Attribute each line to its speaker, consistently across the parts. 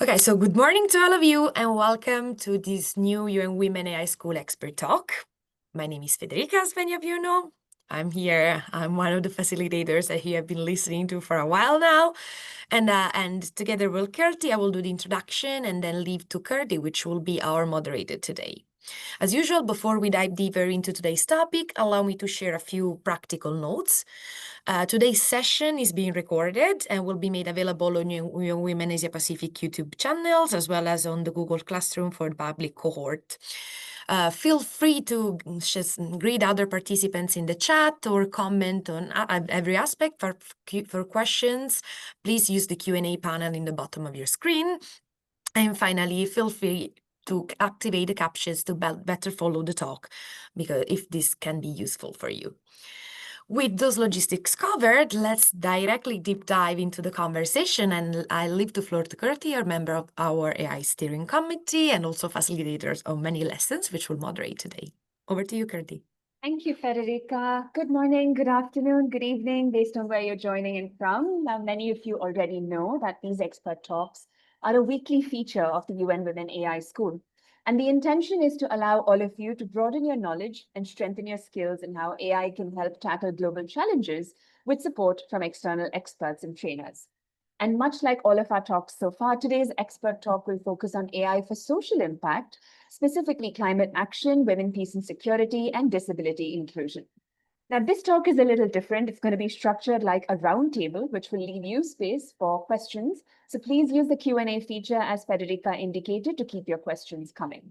Speaker 1: Okay, so good morning to all of you and welcome to this new UN Women AI School Expert Talk. My name is Federica, as many of you know. I'm here. I'm one of the facilitators that you have been listening to for a while now. And together with Kurti, I will do the introduction and then leave to Kurti, which will be our moderator today. As usual, before we dive deeper into today's topic, allow me to share a few practical notes. Today's session is being recorded and will be made available on UN Women Asia Pacific YouTube channels, as well as on the Google Classroom for the public cohort. Feel free to just greet other participants in the chat or comment on every aspect. For questions, please use the Q&A panel in the bottom of your screen. And finally, feel free to activate the captions to better follow the talk, because if this can be useful for you. With those logistics covered, let's directly deep dive into the conversation, and I leave the floor to Kurti, a member of our AI steering committee and also facilitators of many lessons, which will moderate today. Over to you, Kurti.
Speaker 2: Thank you, Federica. Good morning, good afternoon, good evening, based on where you're joining in from. Now, many of you already know that these expert talks are a weekly feature of the UN Women AI School. And the intention is to allow all of you to broaden your knowledge and strengthen your skills in how AI can help tackle global challenges with support from external experts and trainers. And much like all of our talks so far, today's expert talk will focus on AI for social impact, specifically climate action, women, peace and security, and disability inclusion. Now, this talk is a little different. It's going to be structured like a roundtable, which will leave you space for questions. So please use the Q&A feature, as Federica indicated, to keep your questions coming.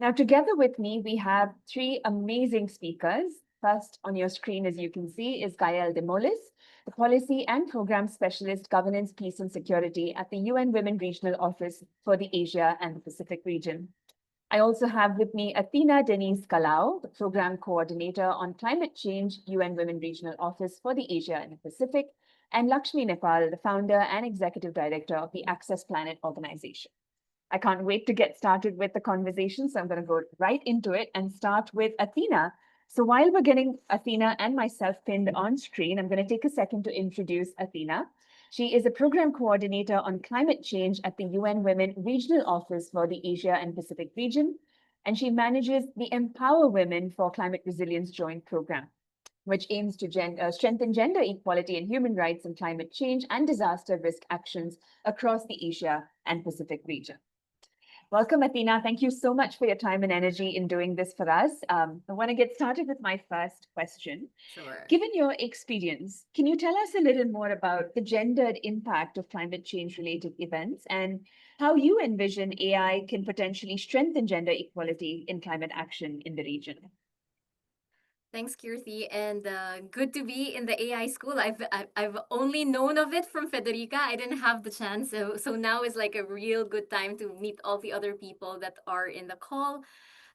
Speaker 2: Now, together with me, we have three amazing speakers. First on your screen, as you can see, is Gaelle Demolis, the Policy and Program Specialist, Governance, Peace and Security at the UN Women Regional Office for the Asia and the Pacific region. I also have with me Athena Denise Galao, the Program Coordinator on Climate Change, UN Women Regional Office for the Asia and the Pacific, and Lakshmi Nepal, the Founder and Executive Director of the Access Planet Organization. I can't wait to get started with the conversation, so I'm going to go right into it and start with Athena. So while we're getting Athena and myself pinned on screen, I'm going to take a second to introduce Athena. She is a program coordinator on climate change at the UN Women Regional Office for the Asia and Pacific region, and she manages the Empower Women for Climate Resilience Joint Program, which aims to strengthen gender equality and human rights and climate change and disaster risk actions across the Asia and Pacific region. Welcome, Athena. Thank you so much for your time and energy in doing this for us. I want to get started with my first question.
Speaker 1: Sure.
Speaker 2: Given your experience, can you tell us a little more about the gendered impact of climate change-related events and how you envision AI can potentially strengthen gender equality in climate action in the region?
Speaker 3: Thanks, Kirti, and good to be in the AI school. I've only known of it from Federica. I didn't have the chance, so now is like a real good time to meet all the other people that are in the call.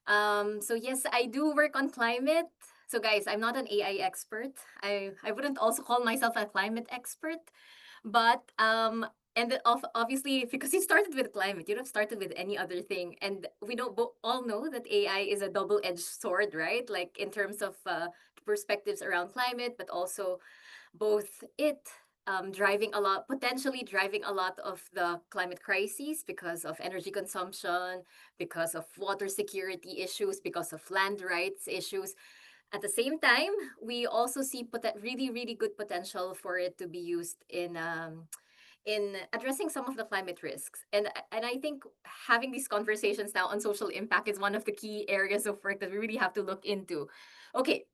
Speaker 3: So yes, I do work on climate. So guys, I'm not an AI expert. I wouldn't also call myself a climate expert, but obviously, because you started with climate, you'd have started with any other thing. And we don't all know that AI is a double-edged sword, right? Like in terms of perspectives around climate, but also both potentially driving a lot of the climate crises because of energy consumption, because of water security issues, because of land rights issues. At the same time, we also see really, really good potential for it to be used in addressing some of the climate risks. And I think having these conversations now on social impact is one of the key areas of work that we really have to look into. Okay,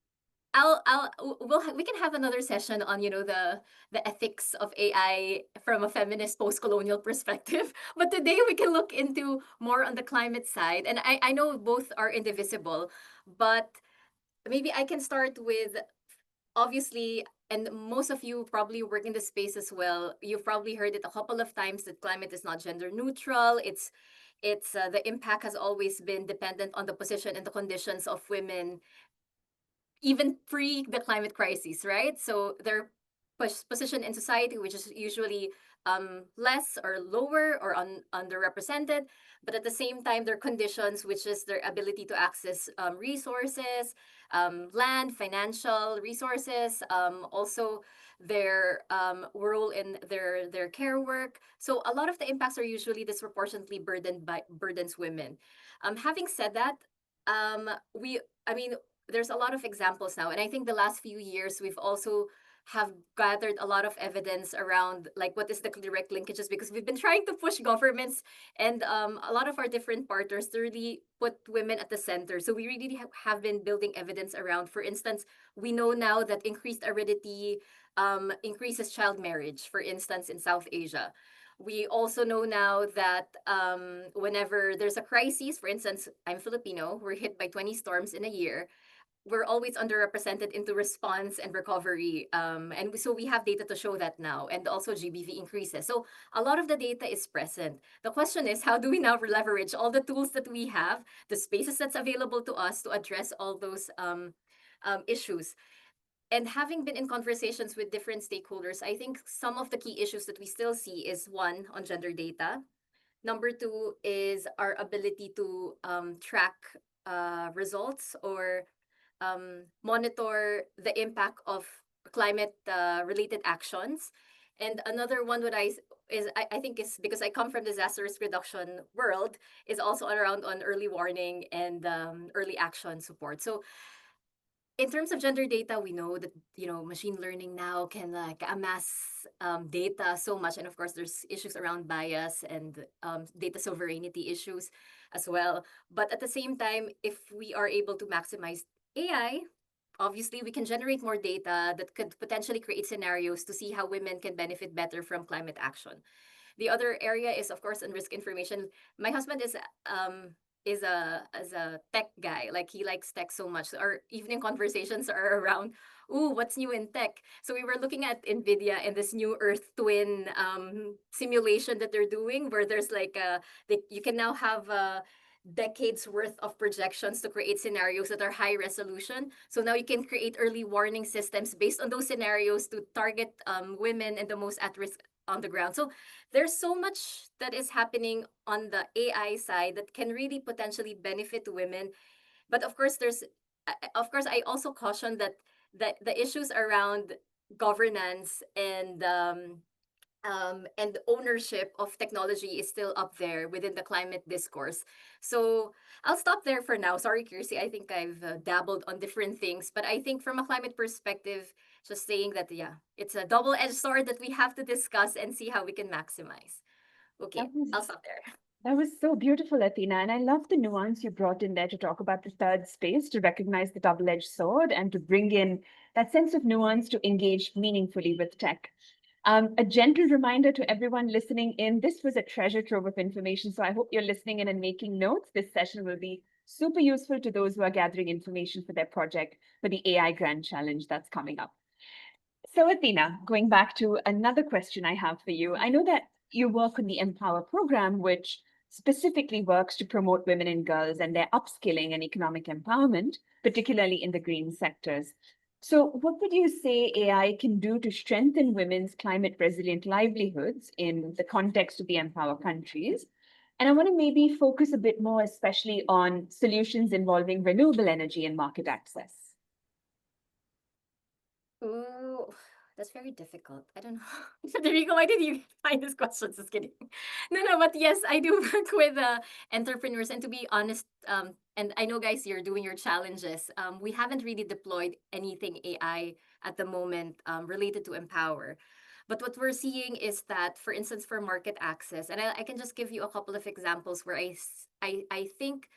Speaker 3: we can have another session on the ethics of AI from a feminist post-colonial perspective. But today we can look into more on the climate side. And I know both are indivisible, but maybe I can start with, obviously, and most of you probably work in the space as well. You've probably heard it a couple of times that climate is not gender neutral. It's the impact has always been dependent on the position and the conditions of women, even pre the climate crisis, right? So their position in society, which is usually less or lower or underrepresented, but at the same time, their conditions, which is their ability to access resources, land, financial resources, also their role in their care work. So a lot of the impacts are usually disproportionately burdens women. Having said that, we I mean there's a lot of examples now, and I think the last few years we've also have gathered a lot of evidence around like what is the direct linkages, because we've been trying to push governments and a lot of our different partners to really put women at the center. So we really have been building evidence around, for instance, we know now that increased aridity increases child marriage, for instance, in South Asia. We also know now that whenever there's a crisis, for instance, I'm Filipino, we're hit by 20 storms in a year, we're always underrepresented into response and recovery. And so we have data to show that now, and also GBV increases. So a lot of the data is present. The question is, how do we now leverage all the tools that we have, the spaces that's available to us to address all those issues? And having been in conversations with different stakeholders, I think some of the key issues that we still see is one, on gender data. Number two is our ability to track results or monitor the impact of climate related actions. And another one what I think is, because I come from disaster risk reduction world, is also around on early warning and early action support. So in terms of gender data, we know that machine learning now can like amass data so much, and of course there's issues around bias and data sovereignty issues as well. But at the same time, if we are able to maximize AI, obviously we can generate more data that could potentially create scenarios to see how women can benefit better from climate action. The other area is, of course, in risk information. My husband is a tech guy. Like, he likes tech so much. Our evening conversations are around, ooh, what's new in tech? So we were looking at Nvidia and this new Earth twin simulation that they're doing, where there's like you can now have decades worth of projections to create scenarios that are high resolution. So now you can create early warning systems based on those scenarios to target women and the most at risk on the ground. So there's so much that is happening on the AI side that can really potentially benefit women. But of course, I also caution that the issues around governance and ownership of technology is still up there within the climate discourse. So I'll stop there for now. Sorry, Kirsty. I think I've dabbled on different things, but I think from a climate perspective, just saying that, yeah, it's a double-edged sword that we have to discuss and see how we can maximize.
Speaker 2: That
Speaker 3: Okay, I'll
Speaker 2: was
Speaker 3: stop there.
Speaker 2: that was so beautiful, Athena. And I love the nuance you brought in there to talk about the third space, to recognize the double-edged sword and to bring in that sense of nuance to engage meaningfully with tech. A gentle reminder to everyone listening in, this was a treasure trove of information. So I hope you're listening in and making notes. This session will be super useful to those who are gathering information for their project for the AI Grand Challenge that's coming up. So Athena, going back to another question I have for you, I know that you work on the Empower program, which specifically works to promote women and girls and their upskilling and economic empowerment, particularly in the green sectors. So what would you say AI can do to strengthen women's climate resilient livelihoods in the context of the Empower countries? And I want to maybe focus a bit more, especially on solutions involving renewable energy and market access.
Speaker 3: Ooh, that's very difficult. I don't know. Federico, why did you find this question? Just kidding. No, but yes, I do work with entrepreneurs. And to be honest, and I know, guys, you're doing your challenges. We haven't really deployed anything AI at the moment related to Empower. But what we're seeing is that, for instance, for market access, and I can just give you a couple of examples where I think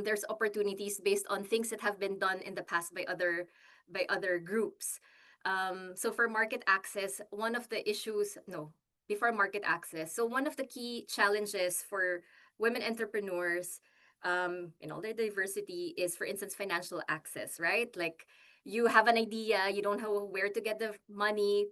Speaker 3: there's opportunities based on things that have been done in the past by other groups. So for market access, one of the issues, no, before market access. So one of the key challenges for women entrepreneurs in all their diversity is, for instance, financial access, right? Like, you have an idea, you don't know where to get the money.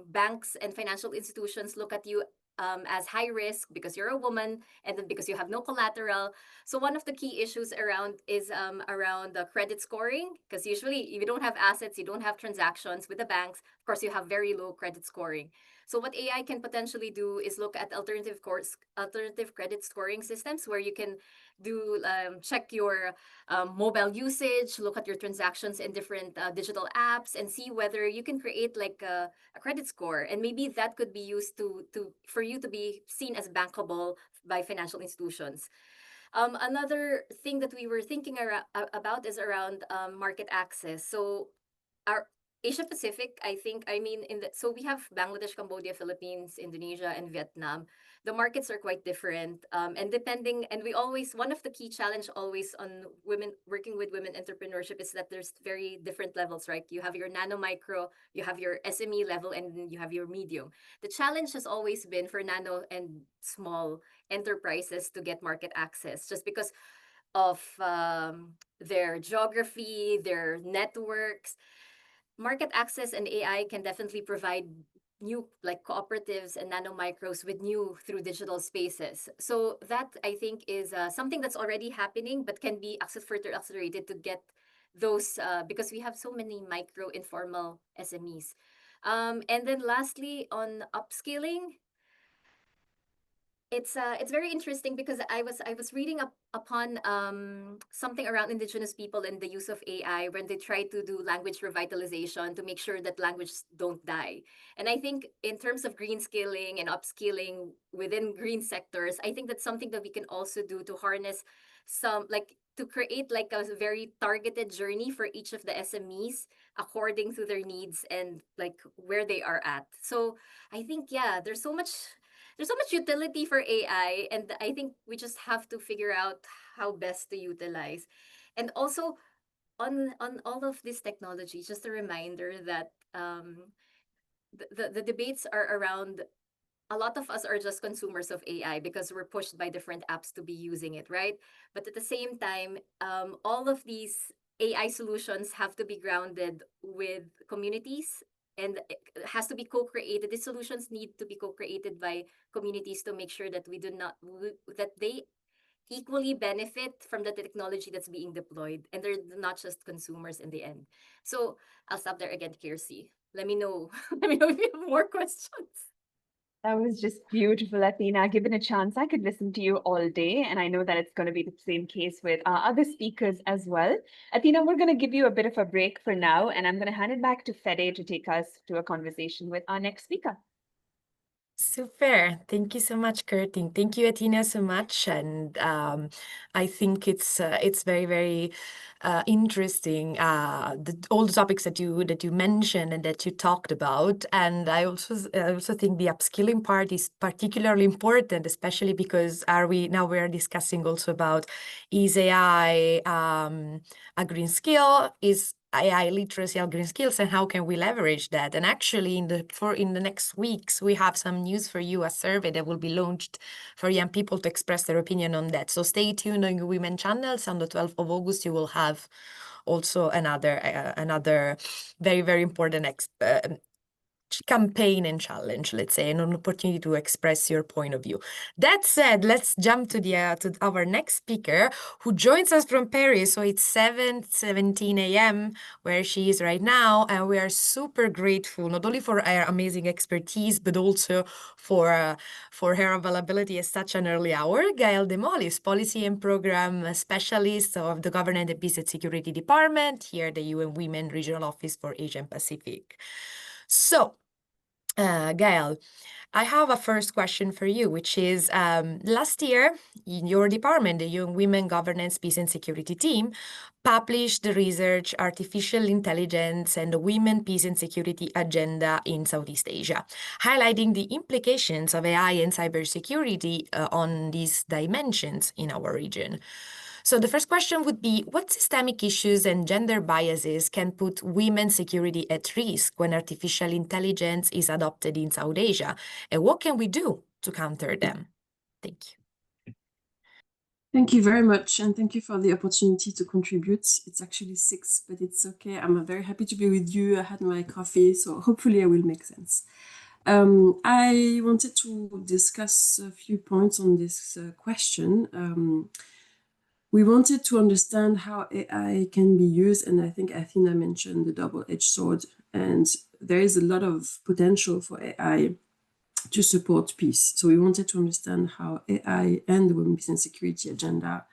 Speaker 3: Banks and financial institutions look at you as high risk because you're a woman and then because you have no collateral. So one of the key issues around is around the credit scoring, because usually if you don't have assets, you don't have transactions with the banks, of course you have very low credit scoring. So what AI can potentially do is look at alternative credit scoring systems where you can do check your mobile usage, look at your transactions in different digital apps, and see whether you can create like a credit score, and maybe that could be used for you to be seen as bankable by financial institutions. Another thing that we were thinking about is around market access. So our Asia Pacific, I mean, so we have Bangladesh, Cambodia, Philippines, Indonesia, and Vietnam. The markets are quite different, and one of the key challenge always on women working with women entrepreneurship is that there's very different levels, right? You have your nano micro, you have your SME level, and then you have your medium. The challenge has always been for nano and small enterprises to get market access, just because of their geography, their networks. Market access and AI can definitely provide new like cooperatives and nanomicros with new through digital spaces. So that I think is something that's already happening, but can be further accelerated to get those because we have so many micro informal SMEs. And then lastly, on upskilling, it's very interesting because I was reading upon something around indigenous people and the use of AI when they try to do language revitalization to make sure that languages don't die. And I think in terms of green skilling and upskilling within green sectors, I think that's something that we can also do to harness some like to create like a very targeted journey for each of the SMEs according to their needs and like where they are at. So I think yeah, there's so much utility for AI, and I think we just have to figure out how best to utilize. And also on all of this technology, just a reminder that the debates are around a lot of us are just consumers of AI because we're pushed by different apps to be using it, right? But at the same time, all of these AI solutions have to be grounded with communities and it has to be co-created. These solutions need to be co-created by communities to make sure that that they equally benefit from the technology that's being deployed and they're not just consumers in the end. So I'll stop there again, Kiersey. Let me know. Let me know if you have more questions.
Speaker 2: That was just beautiful, Athena. Given a chance, I could listen to you all day, and I know that it's going to be the same case with other speakers as well. Athena, we're going to give you a bit of a break for now, and I'm going to hand it back to Fede to take us to a conversation with our next speaker.
Speaker 1: Super. Thank you so much, Curtin. Thank you, Athena, so much. And I think it's very, very interesting, all the topics that you mentioned and that you talked about. And I also think the upskilling part is particularly important, especially because we are discussing also about is AI a green skill? Is AI literacy or green skills, and how can we leverage that? And actually, in the next weeks, we have some news for you, a survey that will be launched for young people to express their opinion on that. So stay tuned on your Women channels. On the 12th of August, you will have also another very, very important campaign and challenge, let's say, and an opportunity to express your point of view. That said, let's jump to our next speaker who joins us from Paris. So it's 7:17 a.m. where she is right now, and we are super grateful not only for her amazing expertise but also for her availability at such an early hour. Gaelle Demolis, Policy and Program Specialist of the Governance and Peace and Security Department here at the UN Women Regional Office for Asia and Pacific. So, Gaelle, I have a first question for you, which is last year, in your department, the Young Women Governance, Peace and Security team published the research Artificial Intelligence and the Women, Peace and Security Agenda in Southeast Asia, highlighting the implications of AI and cybersecurity on these dimensions in our region. So the first question would be, what systemic issues and gender biases can put women's security at risk when artificial intelligence is adopted in South Asia? And what can we do to counter them? Thank you.
Speaker 4: Thank you very much, and thank you for the opportunity to contribute. It's actually 6, but it's okay. I'm very happy to be with you. I had my coffee, so hopefully I will make sense. I wanted to discuss a few points on this question. We wanted to understand how AI can be used, and I think Athena mentioned the double-edged sword, and there is a lot of potential for AI to support peace. So we wanted to understand how AI and the women, peace and security agenda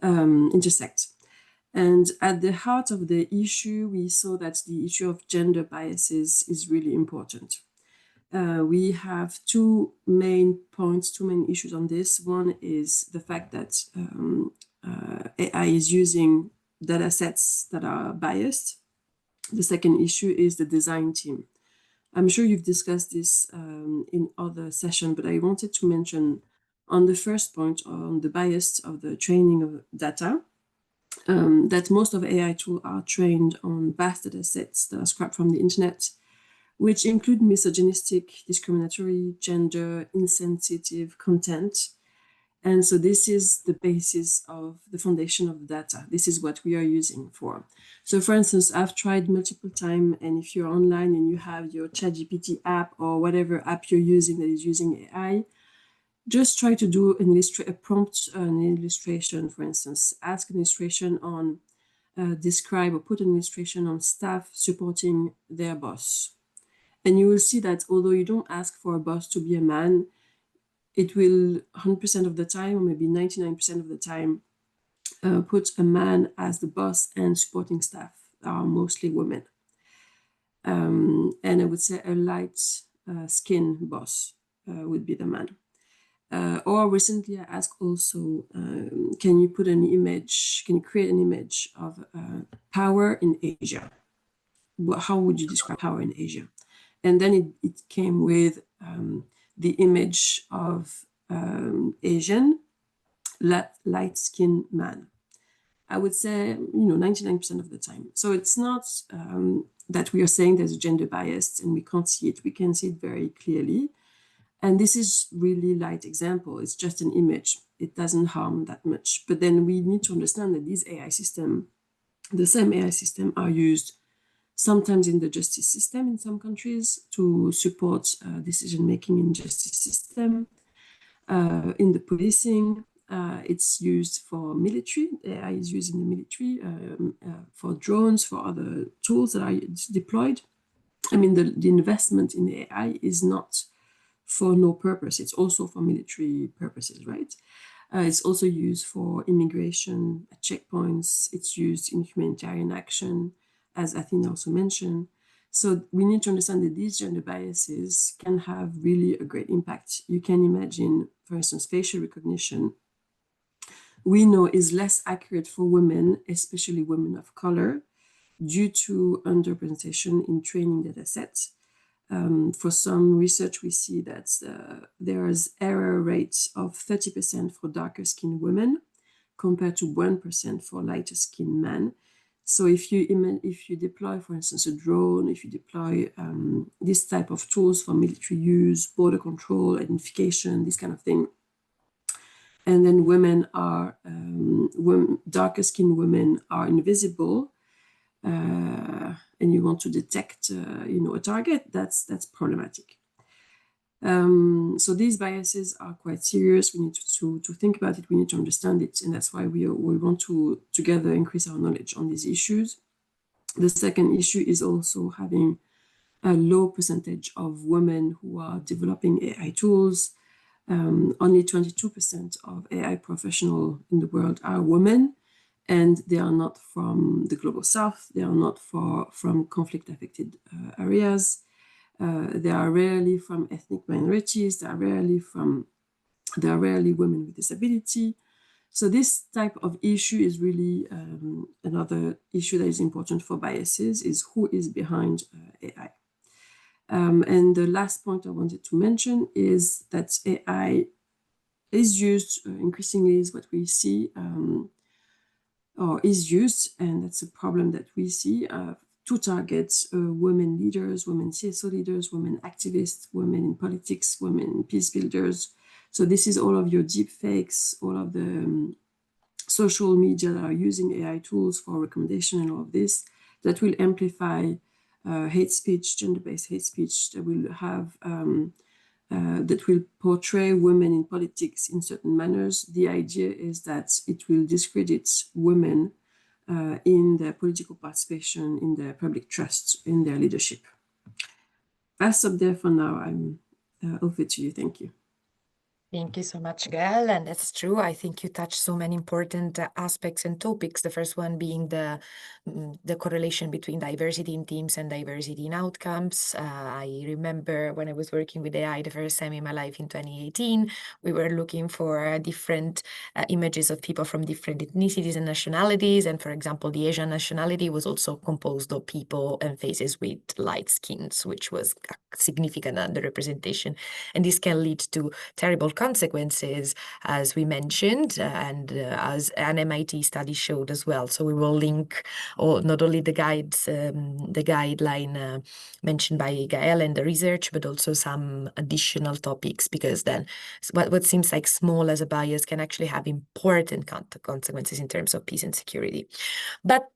Speaker 4: intersect. And at the heart of the issue, we saw that the issue of gender biases is really important. We have two main points, two main issues on this. One is the fact that AI is using data sets that are biased. The second issue is the design team. I'm sure you've discussed this in other sessions, but I wanted to mention on the first point on the bias of the training of data, that most of AI tools are trained on vast data sets that are scrapped from the internet, which include misogynistic, discriminatory, gender insensitive content. And so this is the basis of the foundation of the data. This is what we are using for. So for instance, I've tried multiple times, and if you're online and you have your ChatGPT app or whatever app you're using that is using AI, just try to do a prompt, an illustration, for instance. Ask an illustration on, describe or put an illustration on staff supporting their boss. And you will see that although you don't ask for a boss to be a man, it will 100% of the time, or maybe 99% of the time, put a man as the boss, and supporting staff are mostly women. And I would say a light skin boss would be the man. Or recently I asked also, can you put an image, can you create an image of power in Asia? How would you describe power in Asia? And then it came with the image of Asian light-skinned man. I would say, 99% of the time. So it's not that we are saying there's a gender bias and we can't see it. We can see it very clearly. And this is really light example. It's just an image. It doesn't harm that much. But then we need to understand that these AI system, the same AI system, are used sometimes in the justice system in some countries to support decision-making in justice system, in the policing. It's used for military. AI is used in the military for drones, for other tools that are deployed. I mean, the investment in the AI is not for no purpose. It's also for military purposes, right? It's also used for immigration at checkpoints. It's used in humanitarian action, as Athena also mentioned. So we need to understand that these gender biases can have really a great impact. You can imagine, for instance, facial recognition, we know is less accurate for women, especially women of color, due to underrepresentation in training data sets. For some research, we see that there is error rates of 30% for darker skinned women compared to 1% for lighter skinned men. So if you deploy, for instance, a drone, if you deploy this type of tools for military use, border control, identification, this kind of thing, and then darker skinned women are invisible, and you want to detect, a target, that's problematic. So these biases are quite serious. We need to think about it. We need to understand it, and that's why we want to together increase our knowledge on these issues. The second issue is also having a low percentage of women who are developing AI tools. Only 22% of AI professionals in the world are women, and they are not from the global south. They are not from conflict-affected areas. They are rarely from ethnic minorities. They are rarely women with disability. So this type of issue is really another issue that is important for biases, is who is behind AI. And the last point I wanted to mention is that AI is used increasingly, is what we see, or is used, and that's a problem that we see, to target women leaders, women CSO leaders, women activists, women in politics, women peace builders. So this is all of your deep fakes, all of the social media that are using AI tools for recommendation and all of this, that will amplify hate speech, gender-based hate speech, that will have that will portray women in politics in certain manners. The idea is that it will discredit women in their political participation, in their public trust, in their leadership. I'll stop there for now. over to you. Thank you.
Speaker 1: Thank you so much, Gaelle. And that's true. I think you touched so many important aspects and topics. The first one being the correlation between diversity in teams and diversity in outcomes. I remember when I was working with AI the first time in my life in 2018, we were looking for different images of people from different ethnicities and nationalities. And for example, the Asian nationality was also composed of people and faces with light skins, which was a significant underrepresentation. And this can lead to terrible consequences, as we mentioned, and as an MIT study showed as well. So we will link not only the guideline mentioned by Gaelle and the research, but also some additional topics, because then what seems like small as a bias can actually have important consequences in terms of peace and security. But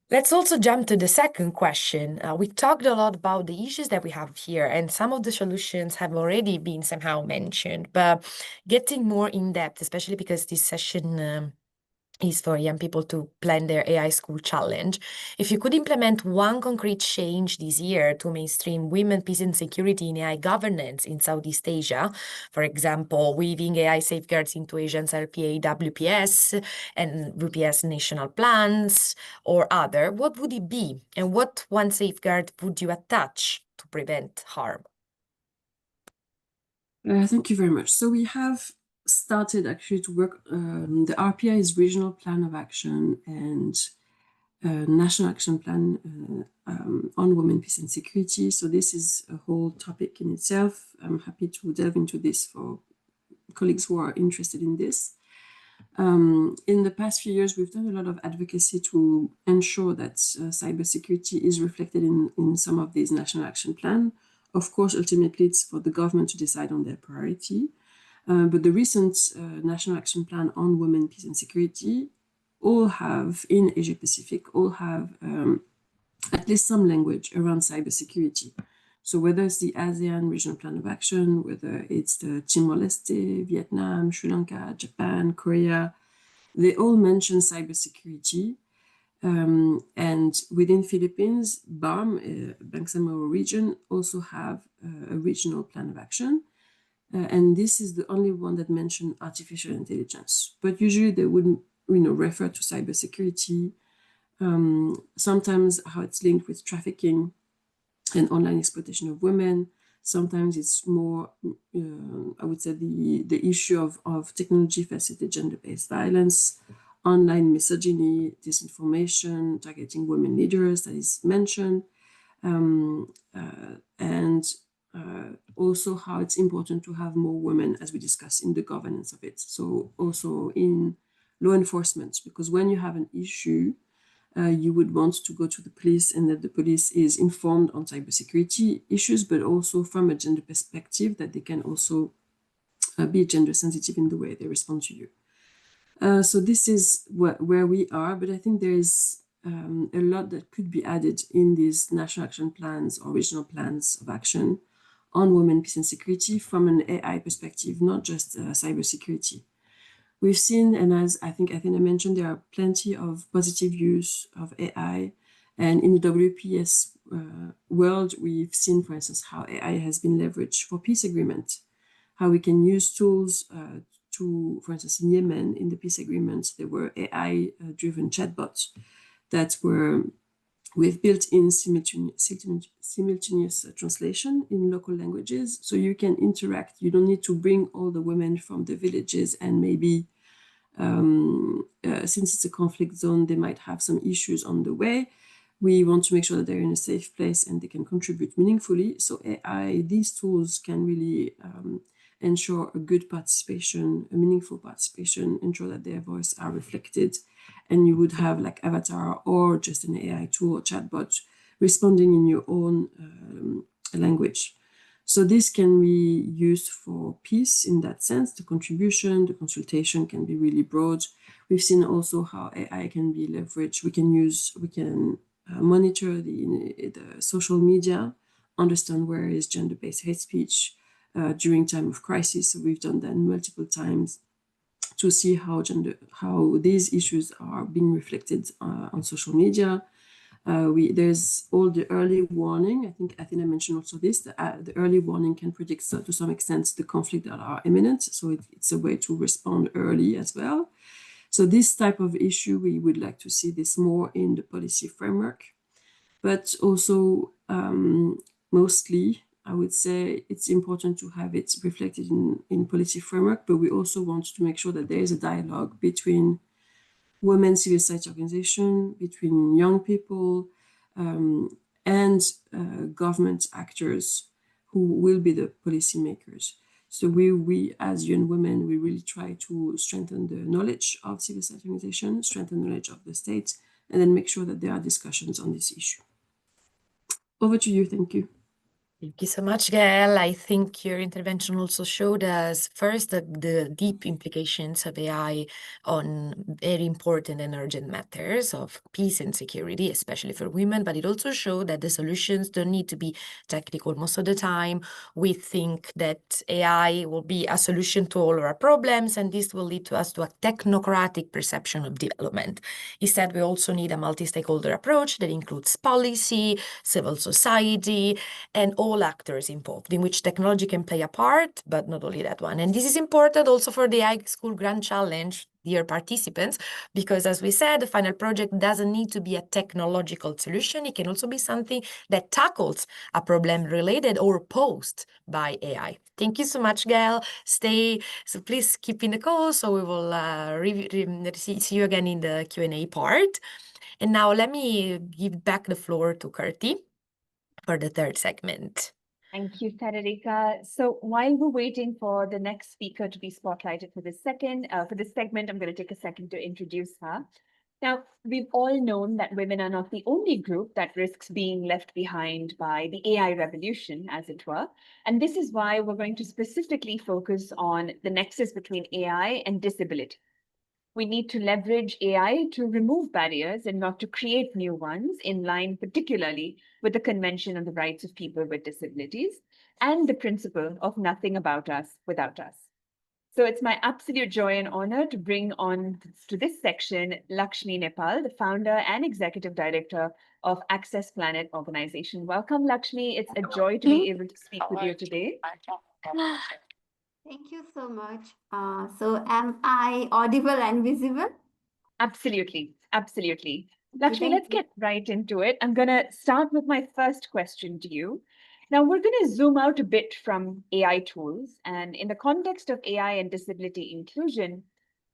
Speaker 1: let's also jump to the second question. We talked a lot about the issues that we have here, and some of the solutions have already been somehow mentioned, but getting more in depth, especially because this session is for young people to plan their AI school challenge. If you could implement one concrete change this year to mainstream women, peace and security in AI governance in Southeast Asia, for example, weaving AI safeguards into Asian RPA, WPS, and WPS national plans, or other, what would it be? And what one safeguard would you attach to prevent harm?
Speaker 4: Thank you very much. So we have started actually to work, the RPA is Regional Plan of Action and National Action Plan on Women, Peace and Security. So this is a whole topic in itself. I'm happy to delve into this for colleagues who are interested in this. In the past few years, we've done a lot of advocacy to ensure that cybersecurity is reflected in some of these National Action Plan. Of course, ultimately, it's for the government to decide on their priority. But the recent National Action Plan on Women, Peace and Security all have, in Asia Pacific, all have at least some language around cybersecurity. So whether it's the ASEAN Regional Plan of Action, whether it's the Timor-Leste, Vietnam, Sri Lanka, Japan, Korea, they all mention cybersecurity. And within Philippines, BARM, Bangsamoro region, also have a regional plan of action. And this is the only one that mentioned artificial intelligence. But usually they wouldn't, refer to cybersecurity. Sometimes how it's linked with trafficking and online exploitation of women. Sometimes it's more, I would say, the issue of technology-facilitated gender-based violence, online misogyny, disinformation, targeting women leaders that is mentioned, and also how it's important to have more women, as we discussed, in the governance of it. So also in law enforcement, because when you have an issue, you would want to go to the police and that the police is informed on cybersecurity issues, but also from a gender perspective, that they can also be gender sensitive in the way they respond to you. So this is where we are, but I think there is a lot that could be added in these national action plans or regional plans of action on women, peace and security from an AI perspective, not just cybersecurity. We've seen, and as I think Athena mentioned, there are plenty of positive use of AI. And in the WPS world, we've seen, for instance, how AI has been leveraged for peace agreement, how we can use tools to, for instance, in Yemen, in the peace agreements, there were AI-driven chatbots that were with built-in simultaneous translation in local languages. So you can interact. You don't need to bring all the women from the villages, and maybe since it's a conflict zone, they might have some issues on the way. We want to make sure that they're in a safe place and they can contribute meaningfully. So AI, these tools can really ensure a good participation, a meaningful participation, ensure that their voice are reflected. And you would have like avatar or just an AI tool or chatbot responding in your own language. So this can be used for peace in that sense. The contribution, the consultation can be really broad. We've seen also how AI can be leveraged. We can monitor the social media, understand where is gender-based hate speech during time of crisis. So we've done that multiple times to see how these issues are being reflected on social media. There's all the early warning. I think Athena mentioned also this. The early warning can predict to some extent the conflict that are imminent. So it's a way to respond early as well. So this type of issue, we would like to see this more in the policy framework, but also mostly, I would say it's important to have it reflected in policy framework, but we also want to make sure that there is a dialogue between women civil society organization, between young people, and government actors who will be the policymakers. So we as young women, we really try to strengthen the knowledge of civil society organization, strengthen the knowledge of the state, and then make sure that there are discussions on this issue. Over to you. Thank you.
Speaker 1: Thank you so much, Gaelle. I think your intervention also showed us first the deep implications of AI on very important and urgent matters of peace and security, especially for women, but it also showed that the solutions don't need to be technical most of the time. We think that AI will be a solution to all our problems, and this will lead to us to a technocratic perception of development. Instead, we also need a multi-stakeholder approach that includes policy, civil society, and all actors involved, in which technology can play a part, but not only that one. And this is important also for the AI School Grand Challenge, dear participants, because as we said, the final project doesn't need to be a technological solution. It can also be something that tackles a problem related or posed by AI. Thank you so much, Gaelle. So please keep in the call, so we will see you again in the Q&A part. And now let me give back the floor to Kurti for the third segment.
Speaker 2: Thank you, Federica. So while we're waiting for the next speaker to be spotlighted for this segment, I'm going to take a second to introduce her. Now, we've all known that women are not the only group that risks being left behind by the AI revolution, as it were. And this is why we're going to specifically focus on the nexus between AI and disability. We need to leverage AI to remove barriers and not to create new ones, in line particularly with the Convention on the Rights of People with Disabilities and the principle of nothing about us without us. So it's my absolute joy and honor to bring on to this section Lakshmi Nepal, the founder and executive director of Access Planet organization. Welcome, Lakshmi. It's a joy to be able to speak with you today.
Speaker 5: Thank you so much. So am I audible and visible?
Speaker 2: Absolutely. Absolutely. Lakshmi, let's get right into it. I'm going to start with my first question to you. Now, we're going to zoom out a bit from AI tools. And in the context of AI and disability inclusion,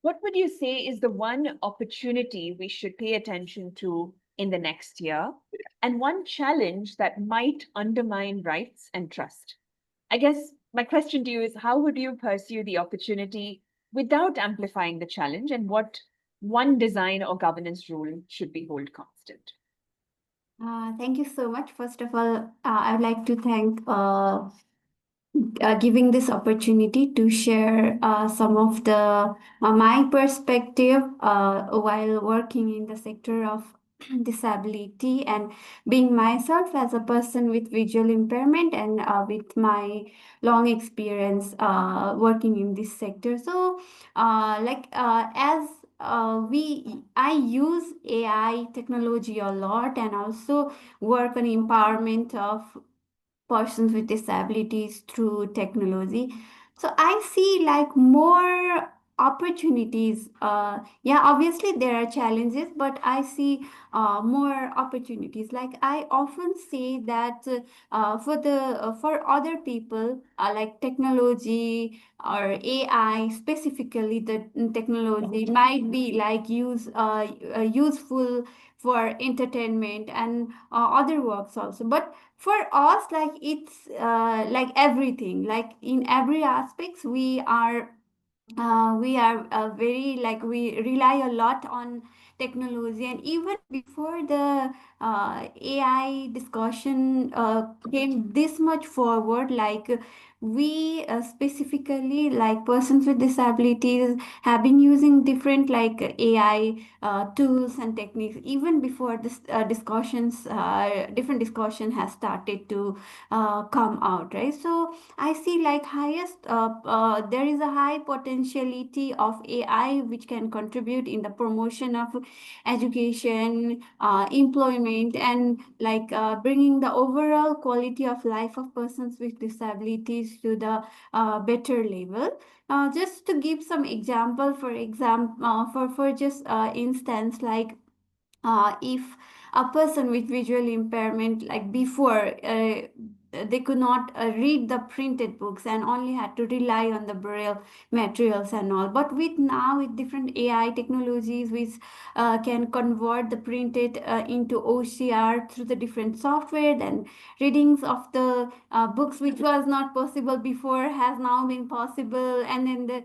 Speaker 2: what would you say is the one opportunity we should pay attention to in the next year, and one challenge that might undermine rights and trust? I guess my question to you is, how would you pursue the opportunity without amplifying the challenge, and what one design or governance rule should be hold constant?
Speaker 5: Thank you so much. First of all, I would like to thank giving this opportunity to share some of the my perspective while working in the sector of disability, and being myself as a person with visual impairment, and with my long experience working in this sector. So as I use AI technology a lot, and also work on empowerment of persons with disabilities through technology. So I see like more opportunities. Yeah, obviously there are challenges, but I see more opportunities. Like I often say that for other people, like technology or AI specifically, the technology might be like useful for entertainment and other works also. But for us, like it's like everything, like in every aspects we are very like we rely a lot on technology. And even before the AI discussion came this much forward, like we specifically like persons with disabilities have been using different like AI tools and techniques even before this different discussion has started to come out, right? So I see like there is a high potentiality of AI which can contribute in the promotion of education, employment, and like bringing the overall quality of life of persons with disabilities to the better level. Just to give some example, for just instance, like if a person with visual impairment like before they could not read the printed books and only had to rely on the braille materials and all, but with now with different AI technologies which can convert the printed into OCR through the different software, then readings of the books which was not possible before has now been possible, and then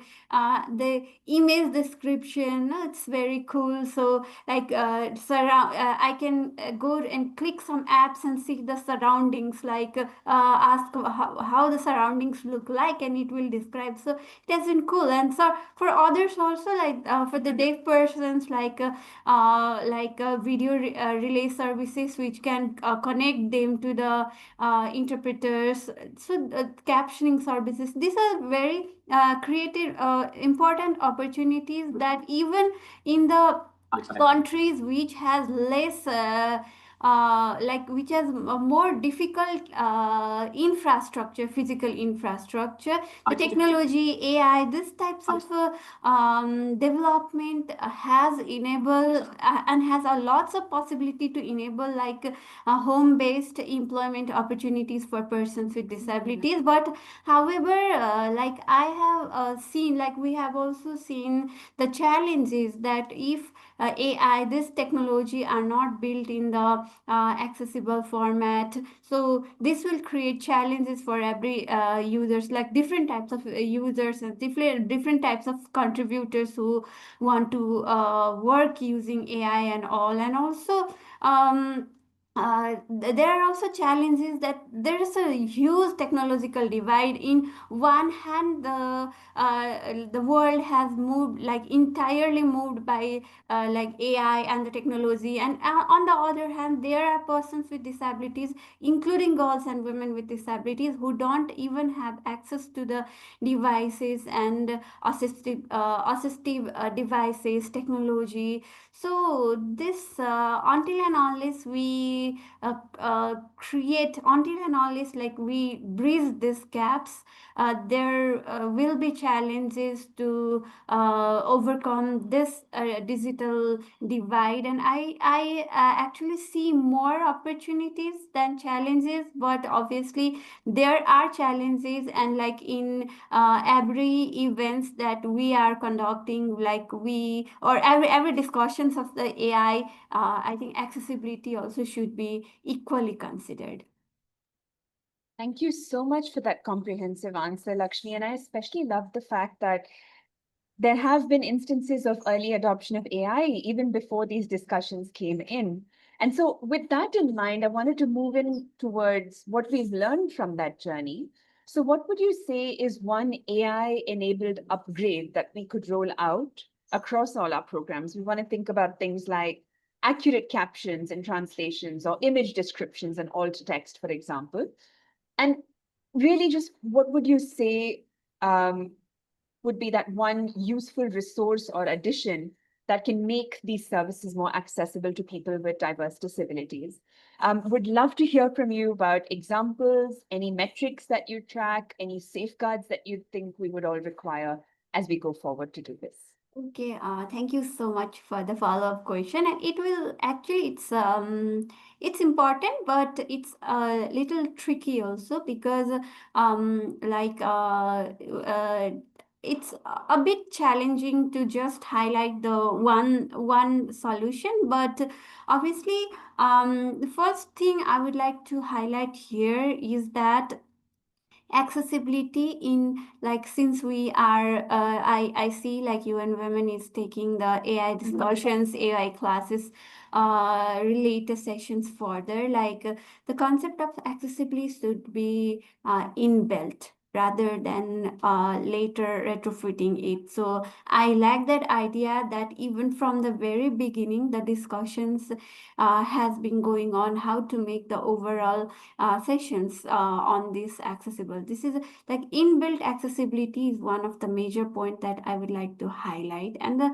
Speaker 5: the image description, it's very cool. So like I can go and click some apps and see the surroundings, like ask how the surroundings look like, and it will describe. So it has been cool. And so for others also, like for the deaf persons, like video relay services which can connect them to the interpreters, so captioning services, these are very creative important opportunities that even in the countries which has less like which has a more difficult physical infrastructure, the technology, AI, this types of development has enabled and has a lots of possibility to enable like home based employment opportunities for persons with disabilities. But however, like I have seen, like we have also seen the challenges that if AI, this technology are not built in the accessible format. So this will create challenges for every users, like different types of users and different types of contributors who want to work using AI and all. And also there are also challenges that there is a huge technological divide. In one hand, the world has moved like entirely moved by like AI and the technology, and on the other hand there are persons with disabilities, including girls and women with disabilities, who don't even have access to the devices and assistive devices technology. So this until and unless we until and unless like we bridge these gaps, there will be challenges to overcome this digital divide. And I actually see more opportunities than challenges, but obviously there are challenges. And like in every events that we are conducting, like we or every discussions of the AI, I think accessibility also should be equally considered.
Speaker 2: Thank you so much for that comprehensive answer, Lakshmi. And I especially love the fact that there have been instances of early adoption of AI even before these discussions came in. And so with that in mind, I wanted to move in towards what we've learned from that journey. So what would you say is one AI-enabled upgrade that we could roll out across all our programs? We want to think about things like accurate captions and translations, or image descriptions and alt text, for example. And really just what would you say would be that one useful resource or addition that can make these services more accessible to people with diverse disabilities? Would love to hear from you about examples, any metrics that you track, any safeguards that you think we would all require as we go forward to do this.
Speaker 5: Okay, thank you so much for the follow-up question. And it will actually, it's important, but it's a little tricky also, because it's a bit challenging to just highlight the one solution. But obviously, the first thing I would like to highlight here is that accessibility in, like, since we are I see like UN Women is taking the AI discussions, AI classes, related sessions further, like the concept of accessibility should be inbuilt, rather than later retrofitting it. So I like that idea that even from the very beginning, the discussions has been going on how to make the overall sessions on this accessible. This is like inbuilt accessibility is one of the major point that I would like to highlight. And the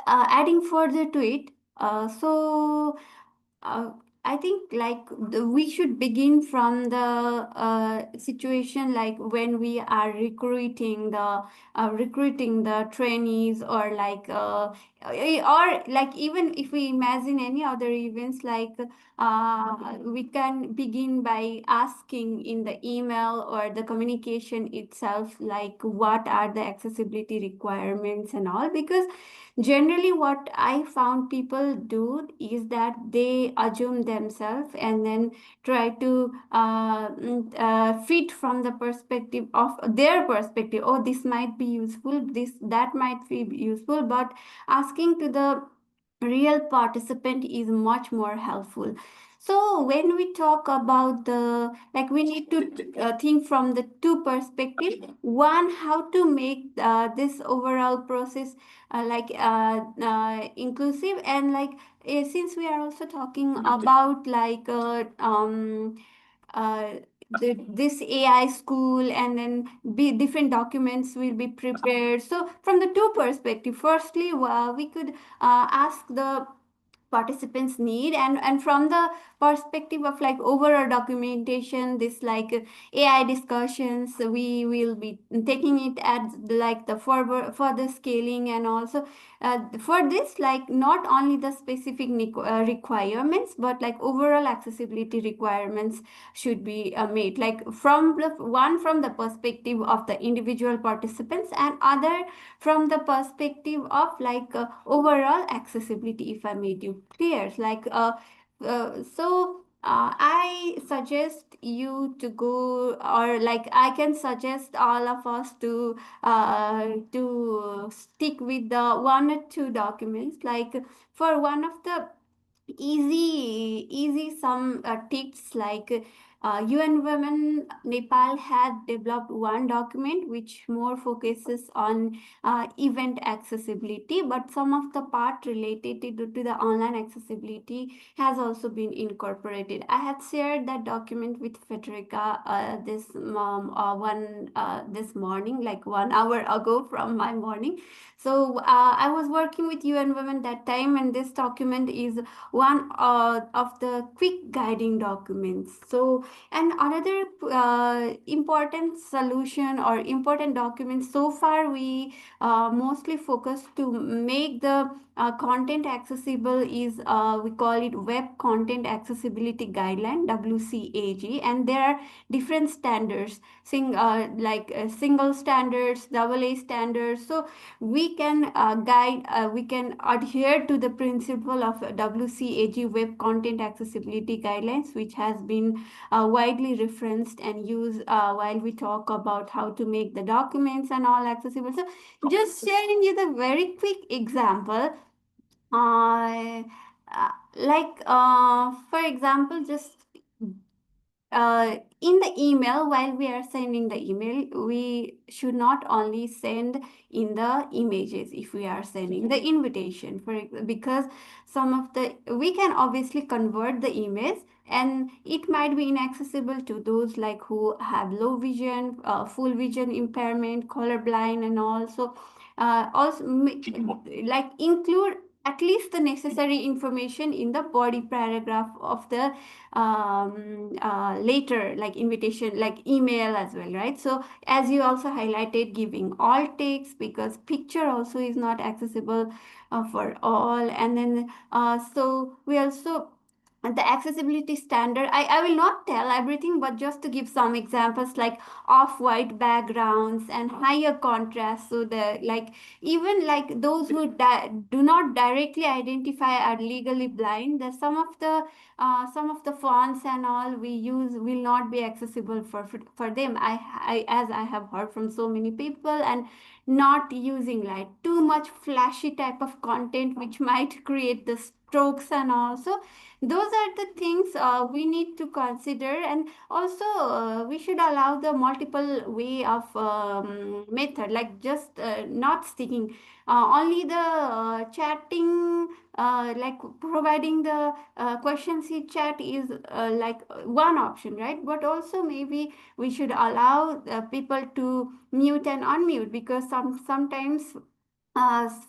Speaker 5: adding further to it, so uh, I think we should begin from the situation like when we are recruiting the trainees, or like even if we imagine any other events, we can begin by asking in the email or the communication itself, like what are the accessibility requirements and all. Because generally what I found people do is that they assume themselves and then try to fit from the perspective of their perspective. Oh, this might be useful, this that might be useful, but asking to the real participant is much more helpful. So when we talk about the, like, we need to think from the two perspectives. One, how to make this overall process inclusive, and since we are also talking about uh, this AI school, and then different documents will be prepared. So from the two perspective, firstly, we could ask the participants need, and from the perspective of like overall documentation, this AI discussions, we will be taking it at like the further scaling. And also for this, like not only the specific requirements, but like overall accessibility requirements should be made, like from the perspective of the individual participants, and other from the perspective of overall accessibility, if I made you clear. I suggest you to go, or like I can suggest all of us to stick with the one or two documents. Like for one of the easy some tips, UN Women Nepal had developed one document which more focuses on event accessibility, but some of the part related to the online accessibility has also been incorporated. I had shared that document with Federica this morning, like 1 hour ago from my morning. So I was working with UN Women that time, and this document is one of the quick guiding documents. So, and another important solution or important document, so far we mostly focus to make the content accessible, is we call it Web Content Accessibility Guideline, WCAG. And there are different standards, single standards, double A standards. So we can we can adhere to the principle of WCAG, Web Content Accessibility Guidelines, which has been widely referenced and used while we talk about how to make the documents and all accessible. So just sharing you the very quick example. uh, for example, just in the email, while we are sending the email, we should not only send in the images. If we are sending the invitation, because some of the, we can obviously convert the image, and it might be inaccessible to those like who have low vision, full vision impairment, colorblind, and also include at least the necessary information in the body paragraph of the later like invitation, like email as well, right? So as you also highlighted, giving all text, because picture also is not accessible for all. And then so we also, the accessibility standard, I will not tell everything, but just to give some examples, like off-white backgrounds and higher contrast, so the even like those who do not directly identify are legally blind, there's some of the fonts and all we use will not be accessible for them. I as I have heard from so many people, and not using like too much flashy type of content which might create the strokes, and also those are the things we need to consider. And also we should allow the multiple way of method, like just not sticking only the chatting, like providing the question sheet chat is like one option, right? But also maybe we should allow people to mute and unmute, because sometimes